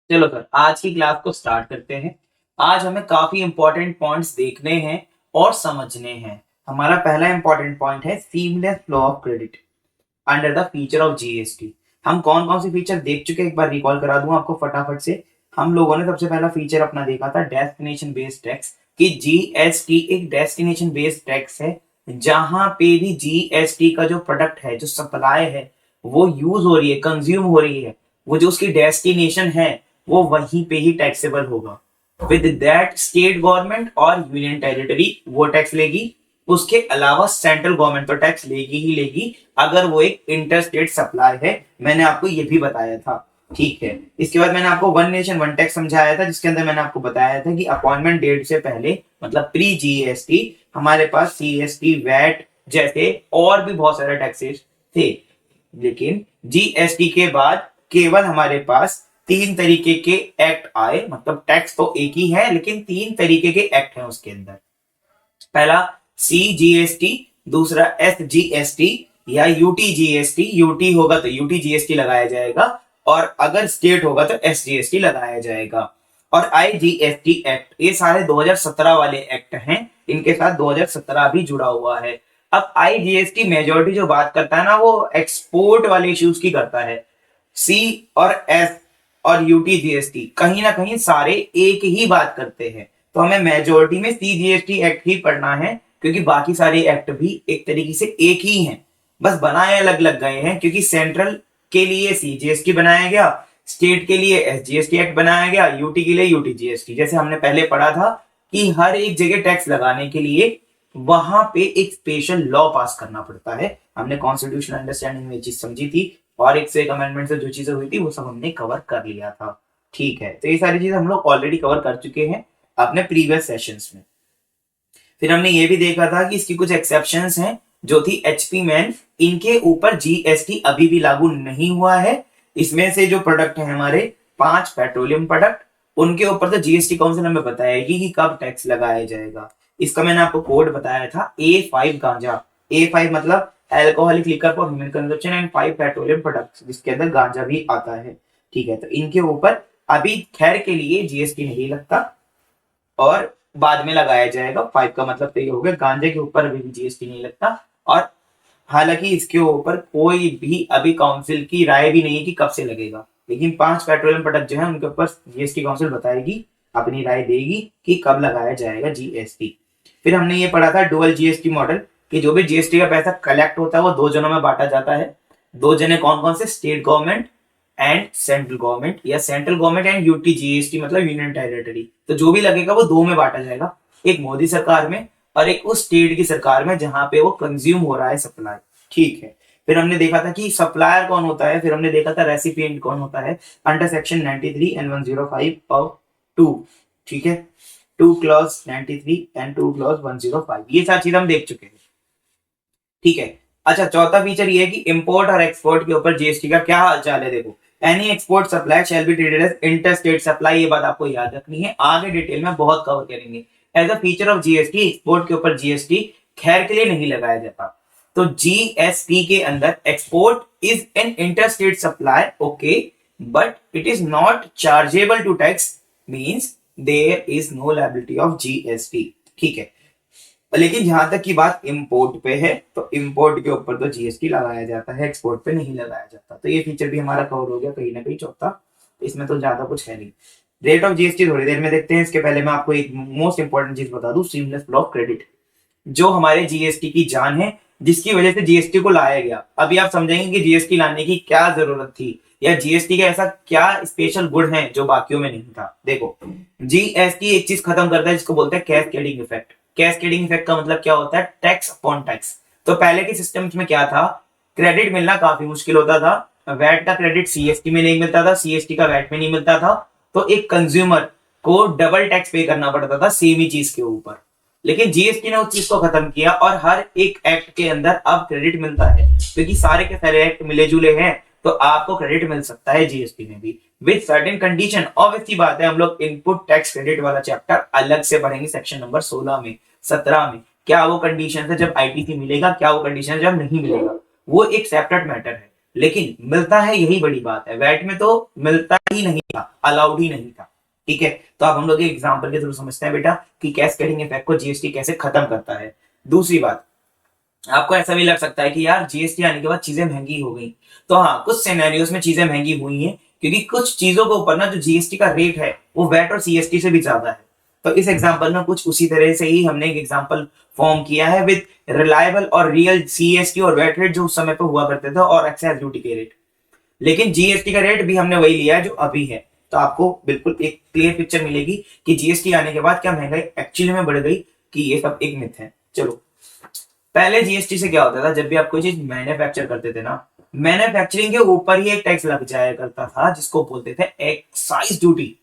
चलो सर, आज की क्लास को स्टार्ट करते हैं। आज हमें काफी इंपॉर्टेंट पॉइंट्स देखने हैं और समझने हैं। हमारा पहला इंपॉर्टेंट पॉइंट है seamless flow of credit under the feature of GST. हम कौन कौन से फीचर देख चुके हैं, एक बार रिकॉल करा दूं आपको फटाफट से। हम लोगों ने सबसे पहला फीचर अपना देखा था डेस्टिनेशन बेस्ड टैक्स, कि जीएसटी एक डेस्टिनेशन बेस्ड टैक्स है। जहां पे भी जीएसटी का जो प्रोडक्ट है, जो सप्लाई है, वो यूज हो रही है, कंज्यूम हो रही है, वो जो उसकी डेस्टिनेशन है वो वहीं पे ही टैक्सेबल होगा। विद दैट स्टेट गवर्नमेंट और यूनियन टेरिटरी वो टैक्स लेगी। उसके अलावा सेंट्रल गवर्नमेंट तो टैक्स लेगी ही लेगी अगर वो एक इंटर स्टेट सप्लाई है। मैंने आपको ये भी बताया था, ठीक है। इसके बाद मैंने आपको वन नेशन वन टैक्स समझाया था, जिसके अंदर मैंने आपको बताया था कि अपॉइंटमेंट डेट से पहले, मतलब प्री जीएसटी, हमारे पास सीएसटी, वैट जैसे और भी बहुत सारे टैक्सेस थे। लेकिन जीएसटी के बाद केवल हमारे पास तीन तरीके के एक्ट आए, मतलब टैक्स तो एक ही है लेकिन तीन तरीके के एक्ट हैं उसके अंदर। पहला सीजीएसटी, दूसरा एसजीएसटी या यूटीजीएसटी। यूटी होगा तो यूटीजीएसटी लगाया जाएगा, और अगर स्टेट होगा तो एसजीएसटी लगाया जाएगा। और आईजीएसटी एक्ट, ये सारे 2017 वाले एक्ट हैं, इनके साथ 2017 भी जुड़ा हुआ है। अब आईजीएसटी मेजोरिटी जो बात करता है ना, वो एक्सपोर्ट वाले इश्यूज की करता है। सी और एस और यूटीजीएसटी कहीं ना कहीं सारे एक ही बात करते हैं, तो हमें मेजोरिटी में सीजीएसटी एक्ट ही पढ़ना है, क्योंकि बाकी सारे एक्ट भी एक तरीके से एक ही हैं, बस बनाए अलग अलग गए हैं। क्योंकि सेंट्रल के लिए सीजीएसटी बनाया गया, स्टेट के लिए एसजीएसटी एक्ट बनाया गया, यूटी के लिए यूटीजीएसटी। जैसे हमने पहले पढ़ा था कि हर एक जगह टैक्स लगाने के लिए वहां पे एक स्पेशल लॉ पास करना पड़ता है। हमने कॉन्स्टिट्यूशनल अंडरस्टैंडिंग में ये चीज समझी थी, और एक से एक अमेंडमेंट से जो चीजें हुई थी वो सब हमने कवर कर लिया था, ठीक है। तो ये सारी चीजें हम लोग ऑलरेडी कवर कर चुके हैं अपने प्रीवियस सेशंस में। फिर हमने ये भी देखा था कि इसकी कुछ एक्सेप्शंस हैं, जो थी एचपी मैन, इनके ऊपर जीएसटी अभी भी लागू नहीं हुआ है। इसमें से जो प्रोडक्ट है हमारे 5 पेट्रोलियम प्रोडक्ट, उनके ऊपर तो जीएसटी काउंसिल हमें बताएगी कि कब टैक्स लगाया जाएगा। इसका मैंने आपको कोड बताया था A5 गांजा। A5 मतलब alcoholic liquor for human consumption and 5 petroleum products, जिसके अंदर गांजा भी आता है, ठीक है। तो इनके ऊपर अभी खैर के लिए जीएसटी नहीं लगता, और बाद में लगाया जाएगा। 5 का मतलब तो ये हो गया, गांजे के ऊपर अभी भी जीएसटी नहीं लगता। और हालांकि इसके ऊपर कोई भी अभी काउंसिल की राय भी नहीं है कि कब से लगेगा, लेकिन 5 पेट्रोलियम प्रोडक्ट जो है उनके ऊपर जीएसटी काउंसिल बताएगी, अपनी राय देगी कि कब लगाया जाएगा जीएसटी। फिर हमने ये पढ़ा था डुअल जीएसटी मॉडल, कि जो भी जीएसटी का पैसा कलेक्ट होता है वो दो जनों में बांटा जाता है। दो जने कौन कौन से? State government and central government, या central government and UT GST मतलब यूनियन टेरिटरी। तो जो भी लगेगा वो दो में बांटा जाएगा, एक मोदी सरकार में और एक उस स्टेट की सरकार में जहां पे वो कंज्यूम हो रहा है सप्लाई, ठीक है। फिर हमने देखा था कि सप्लायर कौन होता है, फिर हमने देखा था रेसिपिएंट कौन होता है अंडर सेक्शन 93 एंड 105 ऑफ 2, ठीक है। 2 क्लॉज 93 एंड 2 क्लॉज 105, ये सारी चीज हम देख चुके हैं, ठीक है। अच्छा, चौथा फीचर ये है कि इंपोर्ट और एक्सपोर्ट के ऊपर जीएसटी का क्या हाल चाल है। देखो, any export supply shall be treated as inter state supply, ये बात आपको याद रखनी है, आगे डिटेल में बहुत कवर करेंगे। As a feature of GST, export के ऊपर जीएसटी खैर के लिए नहीं लगाया जाता। तो जीएसटी के अंदर export is an inter state supply, okay, but it is not chargeable to tax, means there is no liability of GST, ठीक है। लेकिन जहां तक की बात इंपोर्ट पे है, तो इंपोर्ट के ऊपर तो जीएसटी लगाया जाता है, एक्सपोर्ट पे नहीं लगाया जाता। तो ये फीचर भी हमारा कवर हो गया कहीं ना कहीं, चौथा। तो इसमें तो ज्यादा कुछ है नहीं। रेट ऑफ जीएसटी थोड़ी देर में देखते हैं, इसके पहले मैं आपको एक मोस्ट इंपॉर्टेंट चीज बता दूं, सीमलेस फ्लो ऑफ क्रेडिट, जो हमारे जीएसटी की जान है, जिसकी वजह से जीएसटी को लाया गया। अभी आप समझेंगे कि जीएसटी लाने की क्या जरूरत थी, या जीएसटी का ऐसा क्या स्पेशल गुण है जो बाकियों में नहीं था। देखो, जीएसटी एक चीज खत्म करता है जिसको बोलते हैं कैस्केडिंग इफेक्ट। कैस्केडिंग इफेक्ट का मतलब क्या होता है? Tax upon tax. तो पहले के सिस्टम में क्या था, क्रेडिट मिलना काफी मुश्किल होता था। वैट का क्रेडिट सीएसटी में नहीं मिलता था, सीएसटी का वैट में नहीं मिलता था, तो एक कंज्यूमर को डबल टैक्स पे करना पड़ता था सेम ही चीज के ऊपर। लेकिन जीएसटी ने उस चीज को खत्म किया, और हर एक एक्ट के अंदर अब क्रेडिट मिलता है, क्योंकि सारे के सारे एक्ट मिले जुले हैं, तो आपको क्रेडिट मिल सकता है जीएसटी में भी, विद सर्टेन कंडीशन। ऑब्वियस सी बात है, हम लोग इनपुट टैक्स क्रेडिट वाला चैप्टर अलग से पढ़ेंगे सेक्शन नंबर 16 में, 17 में। क्या वो कंडीशन है जब आईटीसी मिलेगा, क्या वो कंडीशन जब नहीं मिलेगा, वो एक सेपरेट मैटर है, लेकिन मिलता है, यही बड़ी बात है। वैट में तो मिलता ही नहीं था, अलाउड ही नहीं था। ठीक है, तो अब हम लोग एग्जाम्पल के थ्रू समझते हैं बेटा कि कैस्केडिंग इफेक्ट को जीएसटी कैसे खत्म करता है। दूसरी बात, आपको ऐसा भी लग सकता है कि यार जीएसटी आने के बाद चीजें महंगी हो गई। तो हाँ, कुछ सिनेरियोस में चीजें महंगी हुई हैं, क्योंकि कुछ चीजों के ऊपर ना जो जीएसटी का रेट है वो वैट और सीएसटी से भी ज्यादा है। तो इस एग्जांपल में कुछ उसी तरह से ही हमने एक एग्जांपल फॉर्म किया है विद रिलायबल और रियल सीएसटी और वैट रेट जो उस समय पे हुआ करते थे और एक्साइज ड्यूटी के रेट। लेकिन जीएसटी का रेट भी हमने वही लिया है जो अभी है। तो आपको बिल्कुल एक क्लियर पिक्चर मिलेगी कि जीएसटी आने के बाद क्या महंगाई एक्चुअली में बढ़ गई, कि ये सब एक मिथ है। चलो, पहले जीएसटी से क्या होता था, जब भी आप कोई चीज मैन्युफैक्चर करते थे ना, मैन्युफैक्चरिंग के ऊपर ही एक टैक्स लग जाया करता था जिसको बोलते थे एक्साइज ड्यूटी।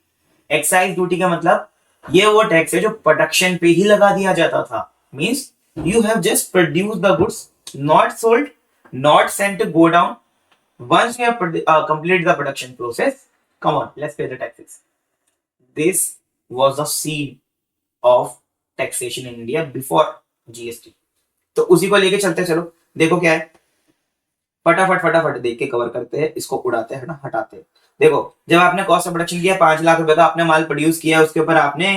एक्साइज ड्यूटी का मतलब ये वो टैक्स है जो प्रोडक्शन पे ही लगा दिया जाता था। Means you have just produce the goods, not sold, not sent to go down. Once you have completed the production process, come on, let's pay the taxes. This was the seed of taxation in India before GST. तो उसी को लेके चलते चलो, देखो क्या है, फटाफट फटाफट देख के कवर करते हैं, इसको उड़ाते हैं ना, हटाते हैं। देखो, जब आपने कॉस्ट ऑफ प्रोडक्शन किया 5 लाख रुपए का, आपने माल प्रोड्यूस किया, उसके ऊपर आपने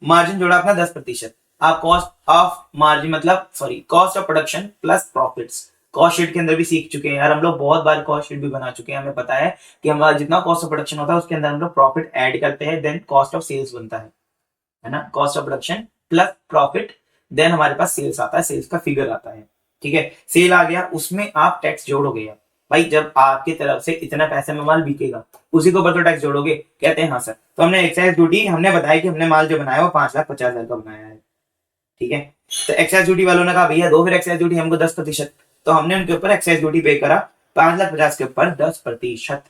मार्जिन जोड़ा अपना 10%। आप कॉस्ट ऑफ मार्जिन मतलब sorry cost of production plus profits, cost sheet के अंदर भी सीख चुके हैं यार हम लोग, बहुत बार कॉस्ट शीट भी बना चुके हैं। हमें पता है कि हमारा जितना कॉस्ट ऑफ प्रोडक्शन होता है उसके अंदर हम लोग प्रॉफिट ऐड करते हैं, देन कॉस्ट ऑफ सेल्स बनता है ना। Cost of production plus profit, then हमारे पास सेल्स आता है, सेल्स का फिगर आता है। ठीक है, सेल आ गया, उसमें आप टैक्स जोड़ोगे यार भाई, जब आपकी तरफ से इतना पैसे में माल बिकेगा उसी के ऊपर तो टैक्स जोड़ोगे। कहते हैं हाँ सर, तो हमने एक्साइज ड्यूटी, हमने बताया कि हमने माल जो बनाया वो 5,50,000 का बनाया है। ठीक है, तो एक्साइज ड्यूटी वालों ने कहा भैया दो फिर एक्साइज ड्यूटी हमको 10%, तो हमने उनके ऊपर एक्साइज ड्यूटी पे करा 5,50,000 के ऊपर 10%।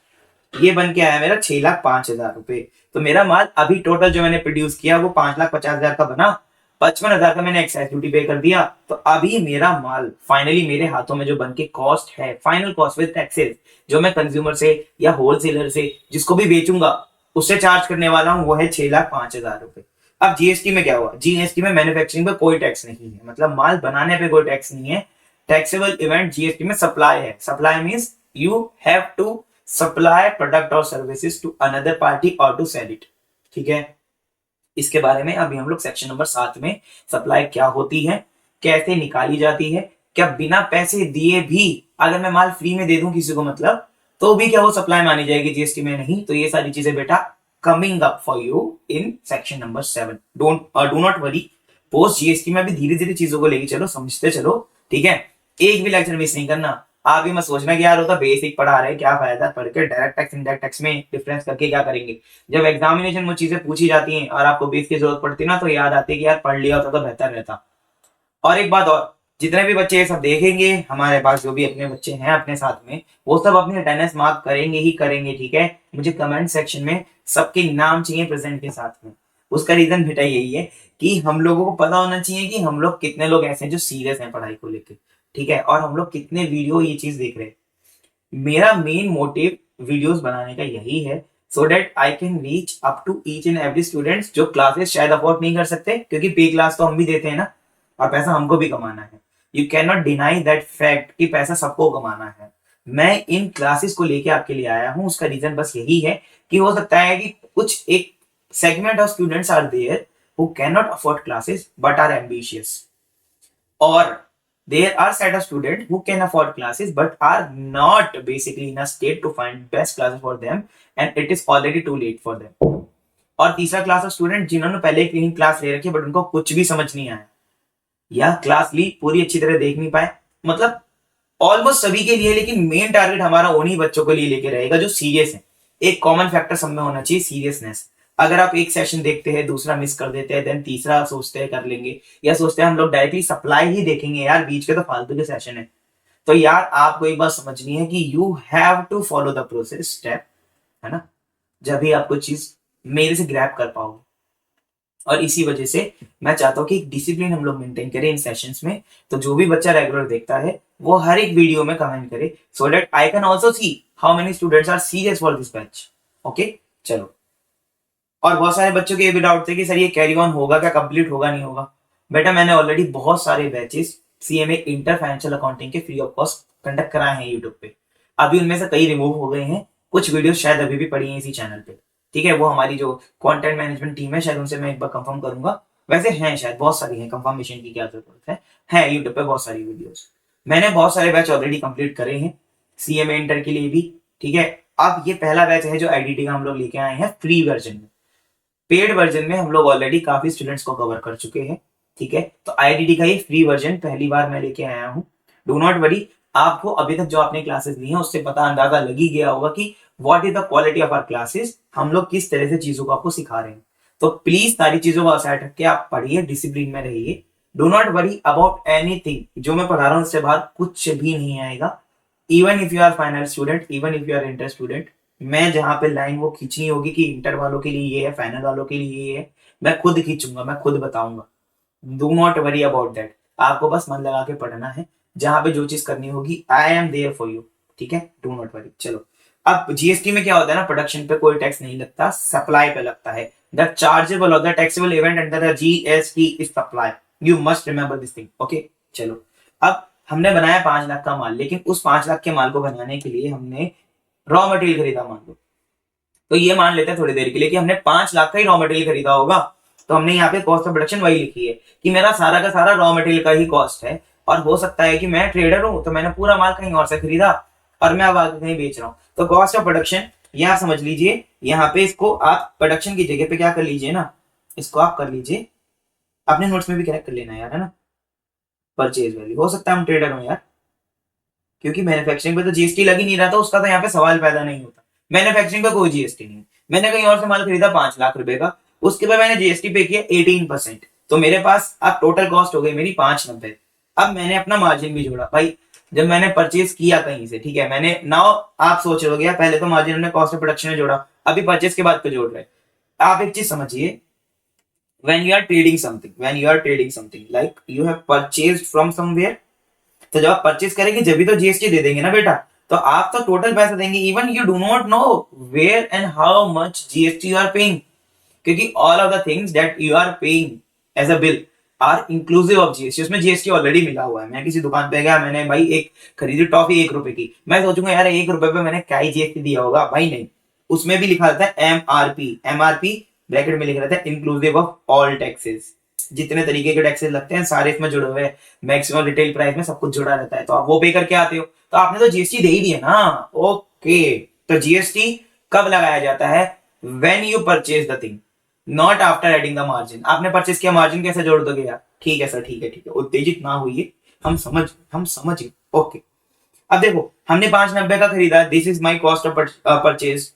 ये बन के आया मेरा 6,05,000 रुपए। तो मेरा माल अभी टोटल जो मैंने प्रोड्यूस किया वो 5,50,000 का बना, 55,000 का मैंने एक्साइज ड्यूटी पे कर दिया। तो अभी मेरा माल फाइनली मेरे हाथों में जो बन के कॉस्ट है, फाइनल कॉस्ट विद टैक्सेस, जो मैं कंज्यूमर से या होलसेलर से जिसको भी बेचूंगा उससे चार्ज करने वाला हूं, वो है 6,05,000 रुपए। अब जीएसटी में क्या हुआ, जीएसटी में मैन्युफैक्चरिंग पे कोई टैक्स नहीं है, मतलब माल बनाने पे कोई टैक्स नहीं है। टैक्सेबल इवेंट जीएसटी में सप्लाई है। Supply means you have to supply product और सर्विसेज टू अनदर पार्टी और टू सेल इट। ठीक है, इसके बारे में अभी हम लोग सेक्शन नंबर 7 में सप्लाई क्या होती है, कैसे निकाली जाती है, क्या बिना पैसे दिए भी अगर मैं माल फ्री में दे दूं किसी को मतलब, तो भी क्या वो सप्लाई मानी जाएगी जीएसटी में, नहीं। तो ये सारी चीजें बेटा coming up for you in section number 7। Do not worry, post GST में भी धीरे धीरे चीजों को लेके चलो, समझते चलो। ठीक है, एक भी लेक्चर मिस नहीं करना। आप भी मत सोचना कि यार वो तो बेसिक पढ़ा रहे, क्या फायदा पढ़ के, डायरेक्ट टैक्स इनडायरेक्ट टैक्स में डिफरेंस करके क्या करेंगे। जब एग्जामिनेशन में चीजें पूछी जाती हैं और आपको बेस की जरूरत पड़ती है ना, तो याद आती है कि यार पढ़ लिया होता तो बेहतर रहता। और एक बात और, जितने भी बच्चे ये सब देखेंगे हमारे पास, जो भी अपने बच्चे हैं अपने साथ में, वो सब अपनी अटेंडेंस मार्क करेंगे ही करेंगे। ठीक है, मुझे कमेंट सेक्शन में सबके नाम चाहिए प्रेजेंट के साथ में। उसका रीजन बेटा यही है कि हम लोगों को पता होना चाहिए कि हम लोग कितने लोग ऐसे हैं जो सीरियस हैं पढ़ाई को लेकर। ठीक है, और हम लोग कितने वीडियो ये चीज देख रहे हैं। मेरा मेन मोटिव वीडियोस बनाने का यही है, so that I can reach up to each and every students जो क्लासेस शायद अफोर्ड नहीं कर सकते, क्योंकि पे क्लास तो हम भी देते हैं ना, और पैसा हमको भी कमाना है। You can not deny that fact कि पैसा सबको कमाना है। मैं इन क्लासेस को लेके आपके लिए आया हूं, उसका रीजन बस यही है कि हो सकता है कि कुछ एक segment of students are there who cannot afford classes but are ambitious, or there are set of students who can afford classes but are not basically in a state to find best classes for them and it is already too late for them. और तीसरा class of student जिन्होंने पहले कहीं class ले रखी but उनको कुछ भी समझ नहीं आया, या क्लास ली पूरी अच्छी तरह देख नहीं पाए, मतलब ऑलमोस्ट सभी के लिए। लेकिन मेन टारगेट हमारा उन्हीं बच्चों के लिए लेके रहेगा जो सीरियस है। एक कॉमन फैक्टर सब में होना चाहिए, सीरियसनेस। अगर आप एक सेशन देखते हैं, दूसरा मिस कर देते हैं, देन तीसरा सोचते हैं कर लेंगे, या सोचते हैं हम लोग डायरेक्टली सप्लाई ही देखेंगे, यार बीच के तो फालतू के सेशन है। तो यार आपको एक बात समझनी है कि you have to follow the process step, है ना, जब भी आपको चीज मेरे से ग्रैब कर पाओगे। और इसी वजह से मैं चाहता हूँ कि एक डिसिप्लिन हम लोग मेंटेन करें इन सेशंस में। तो जो भी बच्चा रेगुलर देखता है वो हर एक वीडियो में कमेंट करे, so that I can also see how many students are serious for this batch. Okay, चलो। और बहुत सारे बच्चों के ये भी डाउट थे कि सर ये कैरी ऑन होगा क्या, कंप्लीट होगा नहीं होगा। बेटा मैंने ऑलरेडी बहुत सारे batches CMA inter financial accounting के फ्री ऑफ कॉस्ट कंडक्ट कराए हैं यूट्यूब पे। अभी उनमें से कई रिमूव हो गए हैं, कुछ वीडियो शायद अभी भी पड़ी हैं इसी चैनल पे, ठीक है। वो हमारी जो कंटेंट मैनेजमेंट टीम है, शायद उनसे मैं एक बार कंफर्म करूंगा। वैसे हैं शायद, बहुत सारी हैं, कंफर्मेशन की क्या जरूरत है यूट्यूब पे बहुत सारी वीडियोस। मैंने बहुत सारे बैच ऑलरेडी कंप्लीट करे हैं सीएमए इंटर के लिए भी, ठीक है। अब ये पहला बैच है जो आईडीटी का हम लोग लेके आए हैं फ्री वर्जन में। पेड वर्जन में हम लोग ऑलरेडी काफी स्टूडेंट्स को कवर कर चुके हैं, ठीक है। तो आईडीटी का ये फ्री वर्जन पहली बार मैं लेके आया हूँ। डू नॉट वरी, आपको अभी तक जो आपने क्लासेस ली हैं उससे पता अंदाजा लग ही गया होगा कि what is the quality of our classes, हम लोग किस तरह से चीजों को आपको सिखा रहे हैं। तो प्लीज सारी चीजों को असाइड रख के आप पढ़िए, डिसिप्लिन में रहिए। Do not worry about anything, जो मैं पढ़ा रहा हूँ उससे बाहर कुछ भी नहीं आएगा। Even if you are final student, even if you are inter student, मैं जहां पे लाइन वो खींचनी होगी कि इंटर वालों के लिए ये है, फाइनल वालों के लिए ये है, मैं खुद खींचूंगा, मैं खुद बताऊंगा। Do not worry about that, आपको बस मन लगा के पढ़ना है। जहां पे जो चीज करनी होगी, I am there for you, ठीक है। Do not worry. चलो, अब जीएसटी में क्या होता है ना, प्रोडक्शन पे कोई टैक्स नहीं लगता, सप्लाई पे लगता है। द चार्जेबल और the taxable event under the GST is supply, you must remember this thing, okay. चलो, अब हमने बनाया 5 लाख का माल, लेकिन उस 5 लाख के माल को बनाने के लिए हमने रॉ मटेरियल खरीदा, मान लो। तो ये मान लेते हैं थोड़ी देर के लिए कि हमने 5 लाख का ही रॉ मटेरियल खरीदा होगा। तो हमने यहाँ पे कॉस्ट ऑफ प्रोडक्शन वही लिखी है कि मेरा सारा का सारा रॉ मटेरियल का ही कॉस्ट है। और हो सकता है कि मैं ट्रेडर हूं तो मैंने पूरा माल कहीं और से खरीदा और मैं अब आगे कहीं बेच रहा हूँ। तो कॉस्ट ऑफ प्रोडक्शन ये आप समझ लीजिए, यहाँ पे इसको आप प्रोडक्शन की जगह पे क्या कर लीजिए ना, इसको आप कर लीजिए, अपने नोट्स में भी करेक्ट कर लेना यार, है ना। परचेज वैल्यू, हो सकता है हम ट्रेडर हो यार, क्योंकि मैन्युफैक्चरिंग पे तो जीएसटी लग ही नहीं रहा था, उसका तो यहाँ पे सवाल पैदा नहीं होता। मैन्युफैक्चरिंग का कोई जीएसटी नहीं है। मैंने कहीं और से माल खरीदा 5 लाख रुपए का, उसके बाद मैंने जीएसटी पे किया 18%, तो मेरे पास अब टोटल कॉस्ट हो गई मेरी 590। अब मैंने अपना मार्जिन भी जोड़ा भाई, जब मैंने परचेज किया कहीं से, ठीक है, मैंने नाउ आप सोच रहे हो पहले तो मार्जिन हमने कॉस्ट ऑफ प्रोडक्शन में जोड़ा, अभी परचेज के बाद पे जोड़ रहे। आप एक चीज समझिए, when you are trading something, when you are trading something like you have purchased from somewhere, तो जब आप परचेज करेंगे जब भी तो जीएसटी दे देंगे ना बेटा। तो आप तो टोटल पैसा देंगे, even you do not know where and how much GST you are paying, क्योंकि all of the things that you are paying as a bill are inclusive of GST. उसमें जीएसटी ऑलरेडी मिला हुआ है। मैं किसी दुकान पे गया, मैंने भाई एक खरीदी टॉफी 1 रुपए की, मैं सोचूंगा यार 1 रुपए पे मैंने क्या ही जीएसटी दिया होगा, भाई नहीं। उसमें भी लिखा रहता है एमआरपी, एमआरपी ब्रैकेट में लिखा रहता है इंक्लूसिव ऑफ ऑल टैक्सेस। जितने तरीके के टैक्सेस लगते हैं सारे इसमें जुड़े हुए हैं, मैक्सिमम रिटेल प्राइस में सब कुछ जुड़ा रहता है। तो आप वो पे करके आते हो, तो आपने तो जीएसटी दे ही दिया ना, ओके। तो जीएसटी कब लगाया जाता है, when you purchase the thing, not after adding the margin. आपने परचेज किया, मार्जिन कैसे जोड़ दोगे यार, ठीक है सर, ठीक है ठीक है, उत्तेजित ना होइए, हम समझ ओके। अब देखो, हमने 590 का खरीदा, this is my cost of purchase,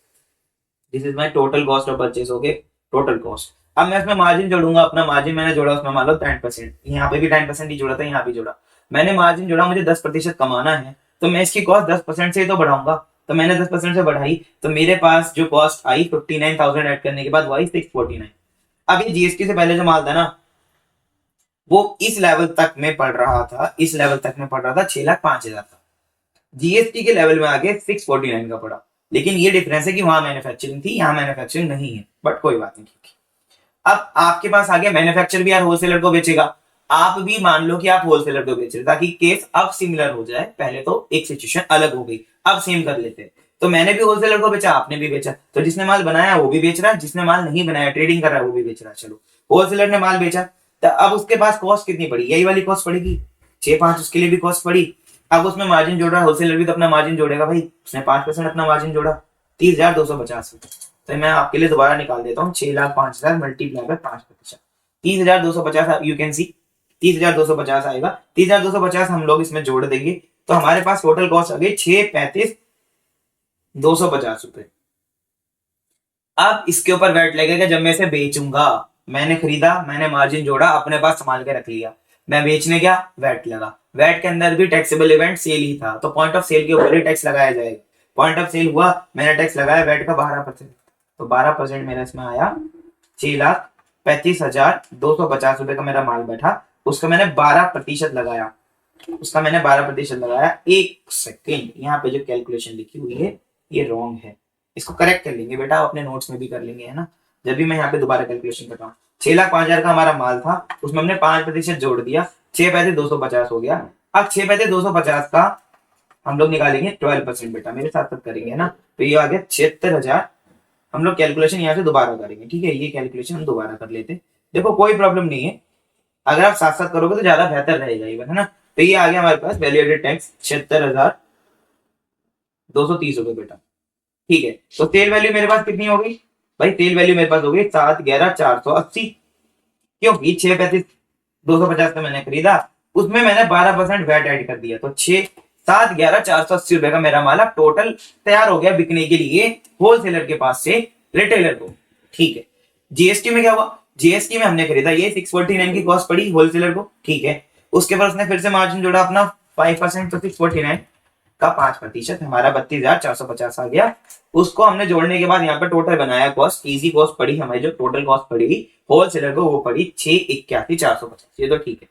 this is my total cost of purchase, okay, total cost. अब मैं इसमें मार्जिन जोड़ूंगा, अपना मार्जिन मैंने जोड़ा उसमें मान लो 10%, यहाँ पे भी 10% ही जोड़ा था, यहाँ भी जोड़ा, मैंने मार्जिन जोड़ा, मुझे 10% कमाना है, तो मैं इसकी कॉस्ट 10% से ही तो बढ़ाऊंगा। तो मैंने 10% से बढ़ाई, तो मेरे पास जो कॉस्ट आई 59,000 ऐड करने के बाद वही 649। अब ये जीएसटी से पहले जो माल था ना, वो इस लेवल तक में पड़ रहा था, इस लेवल तक में पड़ रहा था 6,05,000 का, जीएसटी के लेवल में आके 649 का पड़ा। लेकिन ये डिफरेंस है कि वहां मैन्युफैक्चरिंग थी, यहाँ मैन्युफैक्चरिंग नहीं है, बट कोई बात नहीं, ठीक है। अब आपके पास आ गया, मैन्युफैक्चर भी यार होलसेलर को बेचेगा, आप भी मान लो कि आप होलसेलर को बेच रहे, ताकि केस अब सिमिलर हो जाए। पहले तो एक सिचुएशन अलग हो गई, अब सेम कर लेते हैं। तो मैंने भी होलसेलर को बेचा, आपने भी बेचा, तो जिसने माल बनाया वो भी बेच रहा है, जिसने माल नहीं बनाया ट्रेडिंग कर रहा है वो भी बेच रहा है। चलो, होलसेलर ने माल बेचा, तो अब उसके पास कॉस्ट कितनी पड़ी, यही वाली कॉस्ट पड़ेगी 6-5, उसके लिए भी कॉस्ट पड़ी। अब उसमें मार्जिन जोड़ रहा है, होलसेलर भी तो अपना मार्जिन जोड़ेगा भाई, उसने 5% अपना मार्जिन जोड़ा, 30,250। तो मैं आपके लिए दोबारा निकाल देता हूँ, 6,05,000 multiply by 5%, 30,250, you can see 30,250 आएगा। 30,250 हम लोग इसमें जोड़ देंगे, तो हमारे पास टोटल कॉस्ट आ गई 6,35,250 रुपए। अब इसके ऊपर वैट लगेगा जब मैं इसे बेचूंगा। मैंने खरीदा, मैंने मार्जिन जोड़ा, अपने पास संभाल के रख लिया, मैं बेचने गया, वैट लगा। वैट के अंदर भी टैक्सेबल इवेंट सेल ही था, तो पॉइंट ऑफ सेल के ऊपर ही टैक्स लगाया जाएगा। पॉइंट ऑफ सेल हुआ, मैंने टैक्स लगाया वैट का 12%, तो 12% मेरा इसमें आया 6,35,250 रुपए का मेरा माल बैठा, उसका मैंने 12% लगाया, उसका मैंने 12% लगाया। एक सेकेंड, यहाँ पे जो कैलकुलेशन लिखी हुई है ये रॉन्ग है, इसको करेक्ट कर लेंगे बेटा, अपने नोट्स में भी कर लेंगे, है ना। जब भी मैं यहाँ पे दोबारा कैलकुलेशन कर रहा हूँ, 6,05,000 का हमारा माल था, उसमें हमने 5% जोड़ दिया, 6 पैसे 250 हो गया। अब 6 पैसे 250 का हम लोग निकालेंगे 12% बेटा, मेरे साथ साथ करेंगे ना। तो ये आ गया 76,000। हम लोग कैलकुलेशन यहाँ से दोबारा करेंगे, ठीक है, ये कैलकुलेशन हम दोबारा कर लेते हैं। देखो कोई प्रॉब्लम नहीं है, अगर आप साथ साथ करोगे तो ज्यादा बेहतर रहेगा ये, है ना। तो ये आ गया हमारे पास वैल्यू एडेड टैक्स 76,230 रुपए बेटा, ठीक है। तो सेल वैल्यू मेरे पास कितनी हो गई भाई, सेल वैल्यू मेरे पास हो गई 711,480, क्योंकि 635,250 का मैंने खरीदा, उसमें मैंने 12% वैट ऐड कर दिया, तो 711,480 रुपए का मेरा माल अब टोटल तैयार हो गया बिकने के लिए होलसेलर के पास से रिटेलर को, ठीक है। जीएसटी में क्या हुआ, जीएसटी में हमने खरीदा ये 649 की कॉस्ट पड़ी होलसेलर को, ठीक है। उसके बाद उसने फिर से मार्जिन जोड़ा अपना 5%, तो 649 का 5% हमारा 32,450 आ गया। उसको हमने जोड़ने के बाद यहाँ पे टोटल बनाया कॉस्ट, इजी कॉस्ट पड़ी हमारी, जो टोटल कॉस्ट पड़ी होलसेलर को वो पड़ी 681,450, ये तो ठीक है।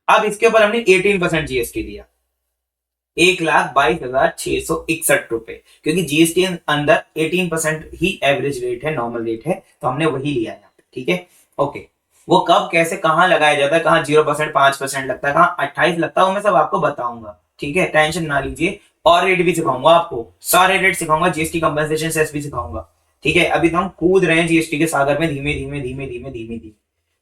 अब इसके ऊपर हमने 18% जीएसटी दिया, 1,22,661 रुपए, क्योंकि जीएसटी अंदर 18% ही एवरेज रेट है, नॉर्मल रेट है, तो हमने वही लिया यहाँ पे, ठीक है। ओके, वो कब कैसे कहाँ लगाया जाता है, कहाँ 0% 5% लगता है, कहाँ 28 लगता है, वो मैं सब आपको बताऊंगा, ठीक है, टेंशन ना लीजिए। और रेट भी सिखाऊंगा आपको, सारे रेट सिखाऊंगा, जीएसटी कंपनसेशन सेस भी सिखाऊंगा, ठीक है। अभी तो हम कूद रहे हैं जीएसटी के सागर में, धीमे धीमे धीमे धीमे धीमे धीमे।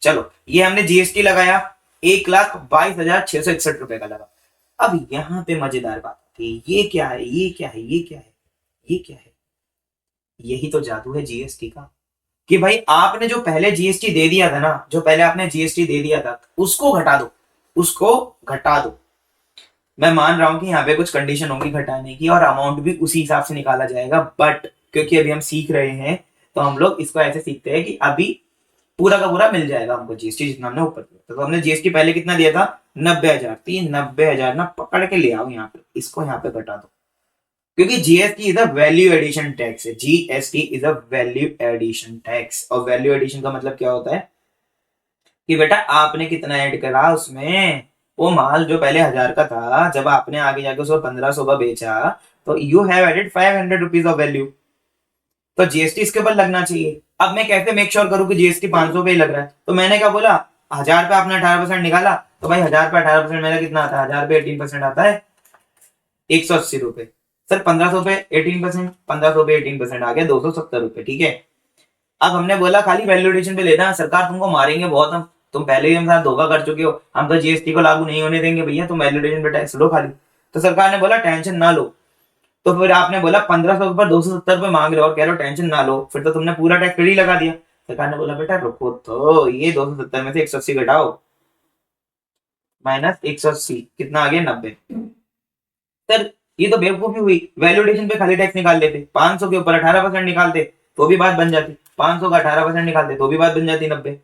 चलो, ये हमने जीएसटी लगाया 1,22,661 रुपए का लगा। अब यहाँ पे मजेदार बात है, ये क्या है, ये क्या है, ये क्या है, ये क्या है, यही तो जादू है जीएसटी का, कि भाई आपने जो पहले जीएसटी दे दिया था ना, जो पहले आपने जीएसटी दे दिया था, उसको घटा दो, उसको घटा दो। मैं मान रहा हूं कि यहाँ पे कुछ कंडीशन होगी घटाने की, और अमाउंट भी उसी हिसाब से निकाला जाएगा, बट क्योंकि अभी हम सीख रहे हैं, तो हम लोग इसको ऐसे सीखते हैं कि अभी पूरा का पूरा मिल जाएगा हमको जीएसटी जितना हमने ऊपर दिया। तो हमने जीएसटी पहले कितना दिया था, 90,000, तो ये 90,000 ना पकड़ के ले आओ यहाँ पे, इसको यहाँ पे घटा दो, क्योंकि GST is a value addition tax है, GST is a value addition tax. और वैल्यू एडिशन का मतलब क्या होता है कि बेटा आपने कितना ऐड करा उसमें, वो माल जो पहले 1,000 का था, जब आपने आगे जाके उसको 1,500 का बेचा, तो you have added 500 rupees of value, तो जीएसटी इसके ऊपर लगना चाहिए। अब मैं कैसे मेक श्योर करूं कि जीएसटी 500 पे ही लग रहा है, तो मैंने क्या बोला, 1,000 पे आपने 18% निकाला, तो भाई 1,000 पे 18% मेरा कितना आता है, 1,000 पे 18% आता है 180 रुपए। सर 1,500 पे 18%, 1,500 पे 18% आ गया 270 रुपए, ठीक है। अब हमने बोला खाली वैल्यूएशन पे लेना, सरकार तुमको मारेंगे बहुत हम, तुम पहले ही हम साथ धोखा कर चुके हो, हम तो जीएसटी को लागू नहीं होने देंगे भैया, तुम वैल्यूएशन पे टैक्स लो खाली। तो सरकार ने बोला टेंशन ना लो, तो फिर आपने बोला 1,500 पर 270 रुपए मांग रहे हो और कह रहे हो टेंशन ना लो, फिर तो तुमने पूरा टैक्स फिर ही लगा दिया। सरकार ने बोला बेटा रुको, तो ये 270 में से 180 घटाओ, माइनस 180 कितना आ गया, 90। सर ये तो बेवकूफी हुई, वैल्यूएशन पे खाली टैक्स निकाल लेते, 500 के ऊपर 18% निकालते तो भी बात बन जाती, 500 का 18% निकालते तो भी बात बन जाती 90।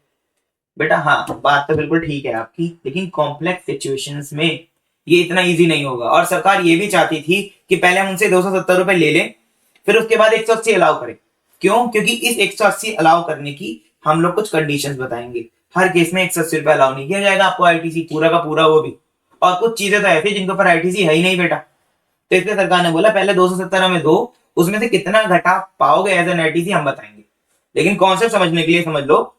बेटा हाँ, बात तो बिल्कुल ठीक है आपकी, लेकिन कॉम्प्लेक्स सिचुएशंस में ये इतना इजी नहीं होगा। और सरकार ये भी चाहती थी कि पहले हम उनसे 270 रुपए ले लें, फिर उसके बाद 180 अलाउ करें। क्यों, क्योंकि इस 180 अलाउ करने की हम लोग कुछ कंडीशंस बताएंगे, हर केस में 180 रुपए अलाउ नहीं किया जाएगा आपको आईटीसी पूरा का पूरा, वो भी, और कुछ चीजें तो ऐसी जिनके ऊपर आईटीसी है ही नहीं बेटा। तो इसलिए सरकार ने बोला पहले 270 हमें दो, उसमें से कितना घटा पाओगे एज एन आईटीसी हम बताएंगे, लेकिन कॉन्सेप्ट समझने के लिए समझ लो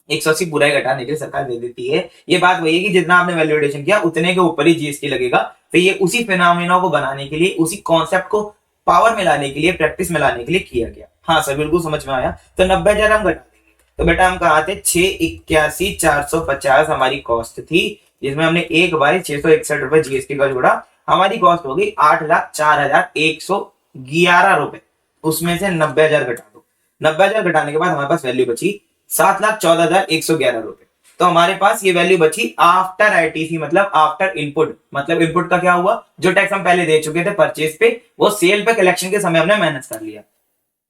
180 पूरा ही घटाने के लिए सरकार दे देती है। ये बात वही है कि जितना आपने वैल्यूएशन किया उतने के ऊपर ही जीएसटी लगेगा। तो ये उसी फिनोमेना को बनाने के लिए, उसी कॉन्सेप्ट को पावर में लाने के लिए, प्रैक्टिस में लाने के लिए किया गया। हाँ सर बिल्कुल समझ में आया। तो 90,000 हम घटा देंगे, तो बेटा हम कहा थे 681,450 हमारी कॉस्ट थी, जिसमें हमने 1/661 रुपए जीएसटी का जोड़ा, हमारी कॉस्ट हो गई 8,04,111 रुपए। उसमें से 90,000 घटा दो, 90,000 घटाने के बाद हमारे पास वैल्यू बची 7,14,111 रुपए। तो हमारे पास ये वैल्यू बची आफ्टर आईटीसी, मतलब आफ्टर इनपुट। मतलब इनपुट का क्या हुआ, जो टैक्स हम पहले दे चुके थे परचेज पे, वो सेल पे कलेक्शन के समय हमने माइनस कर लिया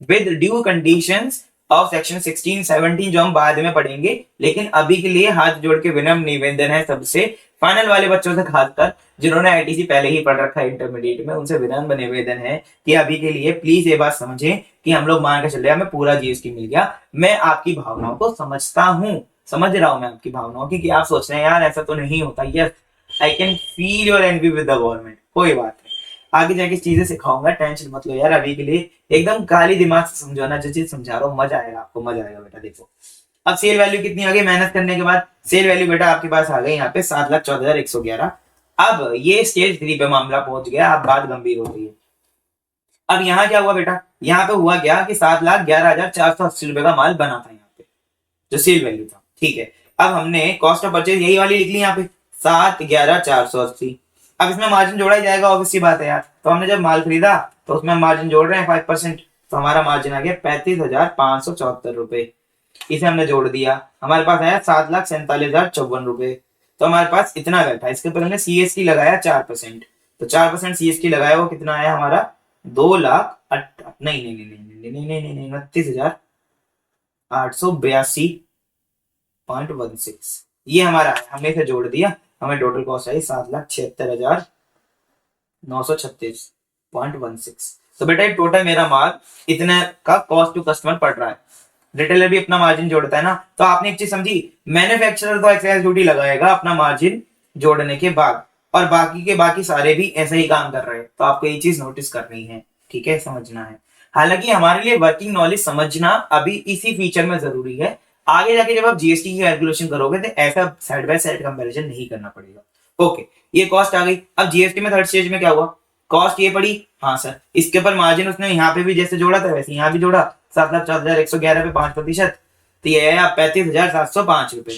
with due conditions of section 16, 17 जो हम बाद में पढ़ेंगे। लेकिन अभी के लिए हाथ जोड़ के विनम्र निवेदन है सबसे, फाइनल वाले बच्चों से खासकर जिन्होंने आईटीसी पहले ही पढ़ रखा है इंटरमीडिएट में, उनसे विनम्र निवेदन है कि अभी के लिए प्लीज ये बात समझें कि हम लोग मान के चल रहे हमें पूरा जीएसटी मिल गया। मैं आपकी भावनाओं को समझता हूं, समझ रहा हूं मैं आपकी भावनाओं की, कि आप सोच रहे हैं यार ऐसा तो नहीं होता। Yes, I can feel your envy with the government, कोई बात नहीं, आगे जाके चीजें सिखाऊंगा, टेंशन मत लो यार। अभी के लिए एकदम खाली दिमाग से समझाना, जो चीज समझा रहा हूँ मजा आएगा आपको, मजा आएगा बेटा। देखो अब सेल वैल्यू कितनी आ गई मेहनत करने के बाद, सेल वैल्यू बेटा आपके पास आ गई यहाँ पे 7,14,111। अब ये स्टेज 3 पे मामला पहुंच गया, अब बात गंभीर हो गई है। अब यहाँ क्या हुआ बेटा, यहाँ पे हुआ क्या कि 7,11,480 रुपए का माल बना था यहाँ पे, जो सेल वैल्यू था। ठीक है, अब हमने कॉस्ट ऑफ परचेज यही वाली लिख ली यहाँ पे 7,11,480। अब इसमें मार्जिन जोड़ा ही जाएगा, ऑब्वियस सी बात है यार। तो हमने जब माल खरीदा तो उसमें मार्जिन जोड़ रहे हैं 5%, तो हमारा मार्जिन आ गया 35,574 रुपए। इसे हमने जोड़ दिया, हमारे पास आया 7,47,054 रुपए। तो हमारे पास इतना बैठा। इसके ऊपर हमने सीएसटी लगाया 4%, तो 4% सीएसटी लगाया, वो कितना आया हमारा 2,38,882.16। ये हमारा है, हमने इसे जोड़ दिया, हमें टोटल कॉस्ट आई 7,76,936.16। तो बेटा टोटल मेरा माल इतने का कॉस्ट टू कस्टमर पड़ रहा है। रिटेलर भी अपना मार्जिन जोड़ता है ना। तो आपने एक चीज समझी, मैन्युफैक्चरर तो एक्साइज ड्यूटी लगाएगा अपना मार्जिन जोड़ने के बाद, और बाकी के बाकी सारे भी ऐसे ही काम कर रहे हैं। तो आपको ये चीज नोटिस करनी है, ठीक है, समझना है। हालांकि हमारे लिए वर्किंग नॉलेज समझना अभी इसी फीचर में जरूरी है। आगे जाके जब आप जीएसटी की कैलकुलेशन करोगे तो ऐसा साइड बाय साइड कंपैरिजन नहीं करना पड़ेगा। ओके, ये कॉस्ट आ गई। अब जीएसटी में थर्ड स्टेज में क्या हुआ, कॉस्ट ये पड़ी, हाँ सर, इसके ऊपर मार्जिन उसने यहाँ पे भी जैसे जोड़ा था वैसे यहाँ भी जोड़ा, 7,14,111 पे 5%, तो ये आया 35,705 रुपए।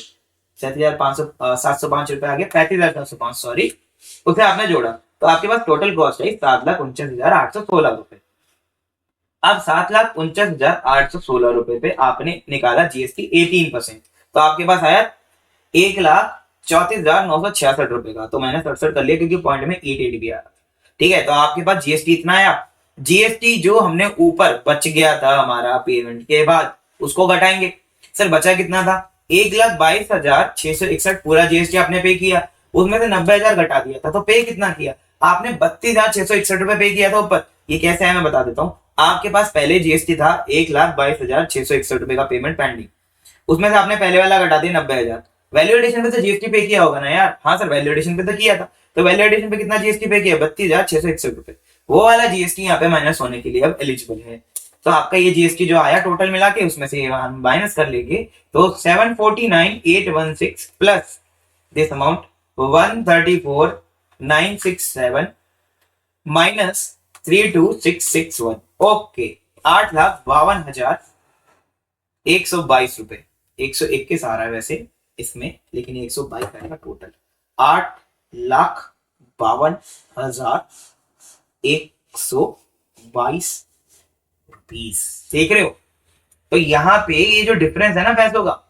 7,500 रुपए आ गया, 35,705 सॉरी, उसे आपने जोड़ा तो आपके पास टोटल कॉस्ट है 7,49,816 रुपए। अब 7,49,816 रुपए पे आपने निकाला जीएसटी 18%, तो आपके पास आया 1,34,966 रुपए का। तो मैंने 67 कर लिया क्योंकि पॉइंट में 88 भी आया। ठीक है, तो आपके पास जीएसटी इतना आया। जीएसटी जो हमने ऊपर बच गया था हमारा पेमेंट के बाद, उसको घटाएंगे। सर बचा कितना था, 1,22,661 पूरा जीएसटी आपने पे किया, उसमें से 90,000 घटा दिया था, तो पे कितना किया आपने, 32,661 रुपए पे किया था ऊपर। ये कैसे है मैं बता देता हूँ। आपके पास पहले जीएसटी था 1,22,661 रुपए का पेमेंट पेंडिंग, उसमें से आपने पहले वाला घटा दिया 90,000। वैल्यू एडिशन पे तो जीएसटी पे किया होगा ना यार, हाँ सर वैल्यू एडिशन पे तो किया था। तो वैल्यू एडिशन पे कितना जीएसटी पे किया, 32,661 रुपए। वो वाला जीएसटी यहाँ पे माइनस होने के लिए अब एलिजिबल है। तो आपका ये जीएसटी जो आया टोटल मिला के उसमें से हम माइनस कर लेंगे, तो 749,816 plus this amount 134,967 minus 32,661, okay 8,52,122 रुपए। 121 आ रहा है वैसे इसमें, लेकिन 122 आएगा टोटल। 8,52,122 रुपीस, देख रहे हो। तो यहाँ पे ये जो डिफरेंस है ना पैसों का,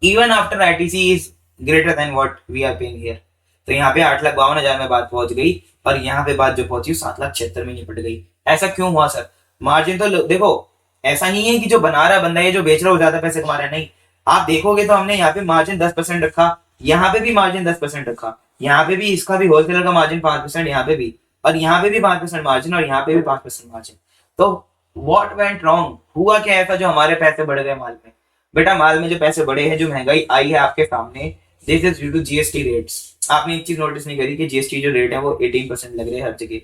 even after ITC is greater than what we are paying here. तो यहाँ पे 8,52,000 में बात पहुंच गई, और यहाँ पे बात जो पहुंची 7,76,000 में निपट गई। ऐसा क्यों हुआ सर, मार्जिन तो देखो ऐसा नहीं है कि जो बना रहा बंदा है जो बेच रहा है वो ज्यादा पैसे कमा रहा है, नहीं। आप देखोगे तो हमने यहाँ पे मार्जिन 10% रखा, यहाँ पे भी मार्जिन 10% रखा, यहाँ पे भी इसका भी होलसेलर का मार्जिन 5%, यहाँ पे भी, और यहाँ पे भी 5% मार्जिन, और यहाँ पे भी 5% मार्जिन। तो व्हाट वेंट रॉन्ग, हुआ क्या ऐसा जो हमारे पैसे बढ़ गए माल में। बेटा माल में जो पैसे बढ़े हैं, जो महंगाई आई है आपके सामने, this is due to GST rates. आपने एक चीज नोटिस नहीं करी कि जीएसटी जो रेट है वो 18% लग रहे हैं हर जगह,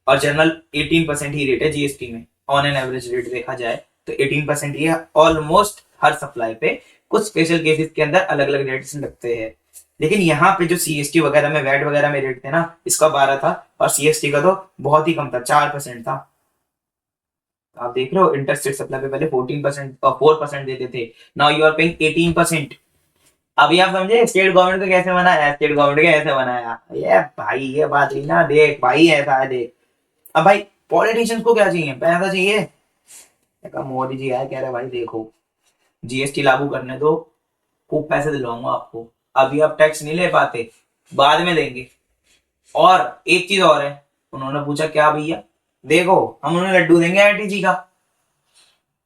और जनरल 18% ही रेट है जीएसटी में। ऑन एन एवरेज रेट देखा जाए तो 18% ही है ऑलमोस्ट हर सप्लाई पे। कुछ स्पेशल केसेस के अंदर अलग अलग रेट्स लगते हैं, लेकिन यहाँ पे जो सीएसटी वगैरह में, वैट वगैरह में रेट थे ना, इसका 12 था और सीएसटी का तो बहुत ही कम था, 4% था। आप देख रहे हो इंटरस्टेट सप्लाई पे पहले 14% और 4% देते थे, नाउ यू आर पेइंग 18%। अभी आप समझे स्टेट गवर्नमेंट को कैसे बनाया, स्टेट गवर्नमेंट को कैसे बनाया, ये भाई ये बात ही ना, देख भाई ऐसा है देख। अब भाई पॉलिटिशियंस को क्या चाहिए, पैसा चाहिए। मोदी जी आए कह रहे भाई देखो जीएसटी लागू करने दो, खूब पैसे दिलवाऊंगा आपको, अभी आप टैक्स नहीं ले पाते, बाद में देंगे। और एक चीज और है, उन्होंने पूछा क्या भैया, देखो हम उन्हें लड्डू देंगे आईटीसी का,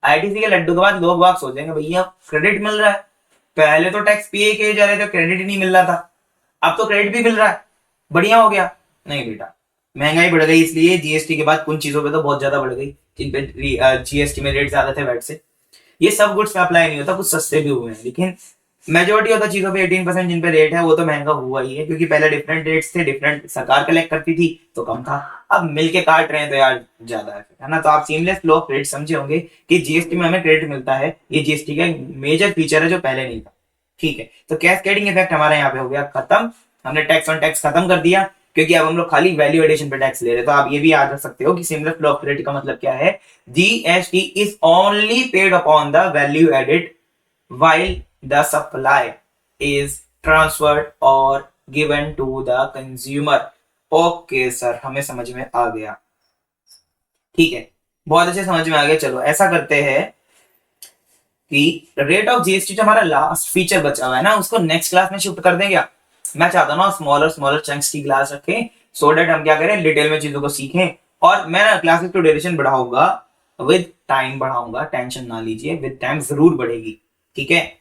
आईटीसी के लड्डू के बाद लोग बाग सोचेंगे भैया क्रेडिट मिल रहा है, पहले तो टैक्स पे किए जा रहे थे, क्रेडिट ही नहीं मिल रहा था, अब तो क्रेडिट भी मिल रहा है, बढ़िया हो गया। नहीं बेटा, महंगाई बढ़ गई, इसलिए जीएसटी के बाद कुछ चीजों पे तो बहुत ज्यादा बढ़ गई, जिन पे जीएसटी में रेट ज्यादा थे वैट से। ये सब गुड्स पे अप्लाई नहीं होता, कुछ सस्ते भी हुए हैं, लेकिन मेजोरिटी ऑफ द चीजों पे 18% जिन पे रेट है वो तो महंगा हुआ ही है, क्योंकि पहले डिफरेंट रेट्स थे, डिफरेंट सरकार कलेक्ट करती थी तो कम था, अब मिलके काट रहे हैं तो यार ज्यादा है ना। तो आप सीमलेस फ्लो ऑफ क्रेडिट समझे होंगे कि जीएसटी में हमें क्रेडिट मिलता है, ये जीएसटी का मेजर फीचर है जो पहले नहीं था। ठीक है, तो कैस्केडिंग इफेक्ट हमारा यहाँ पे हो गया खत्म। हमने टैक्स ऑन टैक्स खत्म कर दिया, क्योंकि अब हम लोग खाली वैल्यू एडिशन पे टैक्स ले रहे हैं। तो आप ये भी याद रख सकते हो कि सीमलेस फ्लो ऑफ क्रेडिट का मतलब क्या है, GST is only paid upon the value added while the supply is transferred और given to the consumer. Okay sir, हमें समझ में आ गया, ठीक है, बहुत अच्छे समझ में आ गया। चलो ऐसा करते हैं कि रेट ऑफ जीएसटी जो हमारा लास्ट फीचर बचा हुआ है ना, उसको नेक्स्ट क्लास में शिफ्ट कर दें क्या? मैं चाहता हूँ ना स्मॉलर चंक्स की क्लास रखें, सो डेट हम क्या करें, डिटेल में चीजों को सीखें। और मैं ना क्लासेस की ड्यूरेशन बढ़ाऊंगा, विद टाइम बढ़ाऊंगा, टेंशन ना लीजिए, विद टाइम जरूर बढ़ेगी, ठीक है,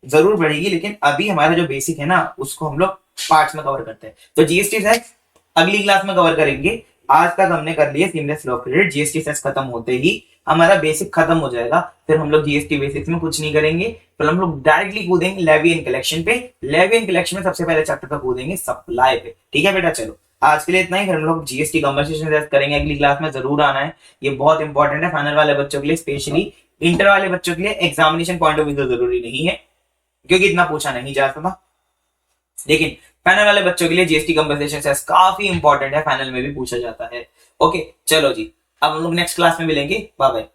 जरूर बढ़ेगी। लेकिन अभी हमारा जो बेसिक है ना, उसको हम लोग पार्ट्स में कवर करते हैं। तो जीएसटी सेस अगली क्लास में कवर करेंगे। आज तक हमने कर लिए seamless flow of credit. GST cess खत्म होते ही हमारा बेसिक खत्म हो जाएगा, फिर हम लोग जीएसटी बेसिक्स में कुछ नहीं करेंगे, फिर हम लोग डायरेक्टली कूदेंगे लेवी एंड कलेक्शन पे। लेवी एंड कलेक्शन में सबसे पहले चैप्टर पर कूदेंगे सप्लाई पे, ठीक है बेटा। चलो आज के लिए इतना ही, फिर हम लोग जीएसटी कन्वर्सेशन करेंगे अगली क्लास में, जरूर आना है, ये बहुत इंपॉर्टेंट है फाइनल वाले बच्चों के लिए, स्पेशली इंटर वाले बच्चों के लिए। एग्जामिनेशन पॉइंट ऑफ व्यू तो जरूरी नहीं है, क्योंकि इतना पूछा नहीं जाता था, लेकिन फाइनल वाले बच्चों के लिए जीएसटी कंपनसेशन काफी इंपॉर्टेंट है, फाइनल में भी पूछा जाता है। ओके चलो जी, अब हम लोग नेक्स्ट क्लास में मिलेंगे, बाय बाय।